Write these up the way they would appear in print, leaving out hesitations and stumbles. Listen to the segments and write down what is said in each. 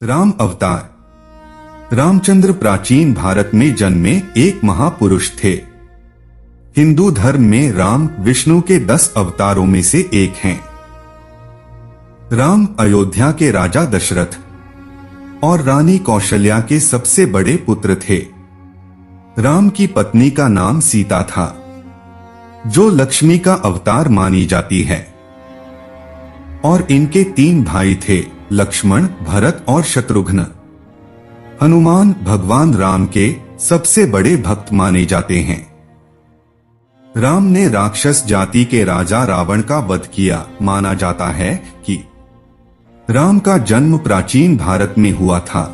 राम अवतार। रामचंद्र प्राचीन भारत में जन्मे एक महापुरुष थे। हिंदू धर्म में राम विष्णु के 10 अवतारों में से एक हैं। राम अयोध्या के राजा दशरथ और रानी कौशल्या के सबसे बड़े पुत्र थे। राम की पत्नी का नाम सीता था, जो लक्ष्मी का अवतार मानी जाती है, और इनके 3 भाई थे, लक्ष्मण, भरत और शत्रुघ्न। हनुमान भगवान राम के सबसे बड़े भक्त माने जाते हैं। राम ने राक्षस जाति के राजा रावण का वध किया। माना जाता है कि राम का जन्म प्राचीन भारत में हुआ था।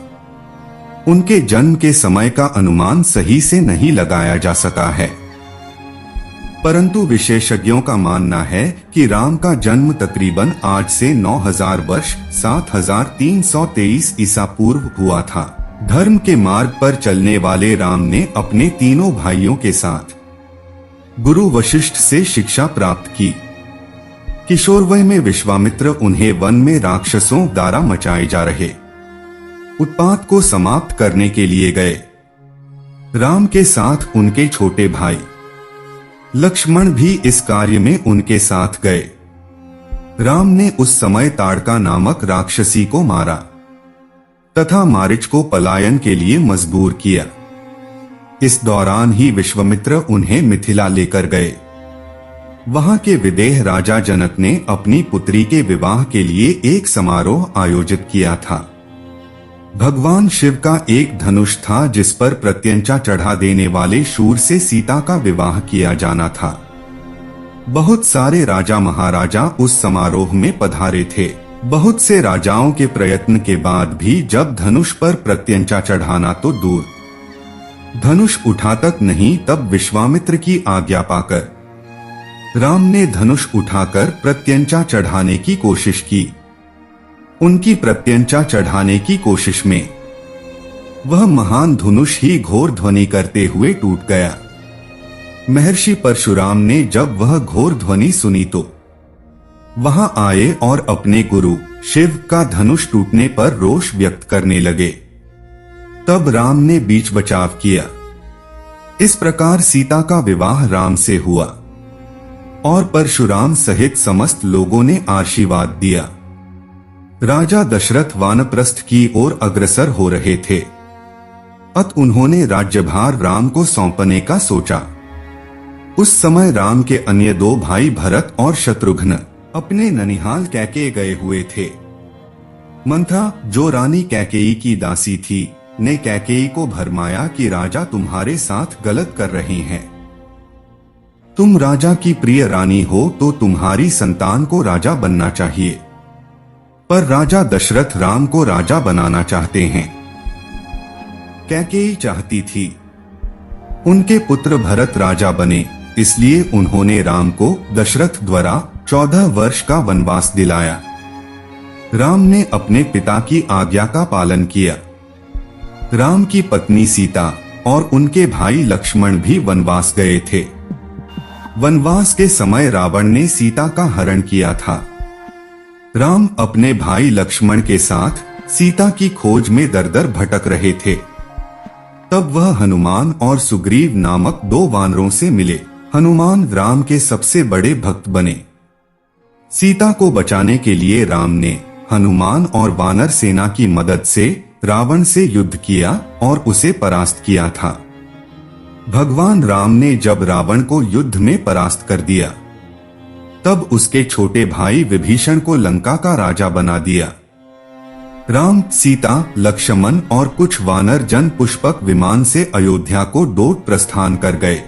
उनके जन्म के समय का अनुमान सही से नहीं लगाया जा सका है, परंतु विशेषज्ञों का मानना है कि राम का जन्म तकरीबन आज से 9000 वर्ष 7323 ईसा पूर्व हुआ था। धर्म के मार्ग पर चलने वाले राम ने अपने तीनों भाइयों के साथ गुरु वशिष्ठ से शिक्षा प्राप्त की। किशोरवय में विश्वामित्र उन्हें वन में राक्षसों द्वारा मचाए जा रहे उत्पात को समाप्त करने के लिए गए। राम के साथ उनके छोटे भाई लक्ष्मण भी इस कार्य में उनके साथ गए। राम ने उस समय ताड़का नामक राक्षसी को मारा तथा मारीच को पलायन के लिए मजबूर किया। इस दौरान ही विश्वामित्र उन्हें मिथिला लेकर गए। वहां के विदेह राजा जनक ने अपनी पुत्री के विवाह के लिए एक समारोह आयोजित किया था। भगवान शिव का एक धनुष था, जिस पर प्रत्यंचा चढ़ा देने वाले शूर से सीता का विवाह किया जाना था। बहुत सारे राजा महाराजा उस समारोह में पधारे थे। बहुत से राजाओं के प्रयत्न के बाद भी जब धनुष पर प्रत्यंचा चढ़ाना तो दूर, धनुष उठा तक नहीं, तब विश्वामित्र की आज्ञा पाकर राम ने धनुष उठाकर प्रत्यंचा चढ़ाने की कोशिश की। उनकी प्रत्यंचा चढ़ाने की कोशिश में वह महान धनुष ही घोर ध्वनि करते हुए टूट गया। महर्षि परशुराम ने जब वह घोर ध्वनि सुनी तो वहां आए और अपने गुरु शिव का धनुष टूटने पर रोष व्यक्त करने लगे। तब राम ने बीच बचाव किया। इस प्रकार सीता का विवाह राम से हुआ और परशुराम सहित समस्त लोगों ने आशीर्वाद दिया। राजा दशरथ वानप्रस्थ की ओर अग्रसर हो रहे थे। अत उन्होंने राज्यभार राम को सौंपने का सोचा। उस समय राम के अन्य 2 भाई भरत और शत्रुघ्न अपने ननिहाल कैकेयी गए हुए थे। मंथा, जो रानी कैकेयी की दासी थी, ने कैकेयी को भरमाया कि राजा तुम्हारे साथ गलत कर रहे हैं। तुम राजा की प्रिय रानी हो तो तुम्हारी संतान को राजा बनना चाहिए, पर राजा दशरथ राम को राजा बनाना चाहते हैं। कैकेयी चाहती थी उनके पुत्र भरत राजा बने, इसलिए उन्होंने राम को दशरथ द्वारा 14 वर्ष का वनवास दिलाया। राम ने अपने पिता की आज्ञा का पालन किया। राम की पत्नी सीता और उनके भाई लक्ष्मण भी वनवास गए थे। वनवास के समय रावण ने सीता का हरण किया था। राम अपने भाई लक्ष्मण के साथ सीता की खोज में दर-दर भटक रहे थे। तब वह हनुमान और सुग्रीव नामक 2 वानरों से मिले। हनुमान राम के सबसे बड़े भक्त बने। सीता को बचाने के लिए राम ने हनुमान और वानर सेना की मदद से रावण से युद्ध किया और उसे परास्त किया था। भगवान राम ने जब रावण को युद्ध में परास्त कर दिया, तब उसके छोटे भाई विभीषण को लंका का राजा बना दिया। राम, सीता, लक्ष्मण और कुछ वानर जन पुष्पक विमान से अयोध्या को दौड़ प्रस्थान कर गए।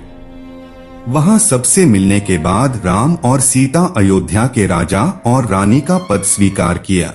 वहां सबसे मिलने के बाद राम और सीता अयोध्या के राजा और रानी का पद स्वीकार किया।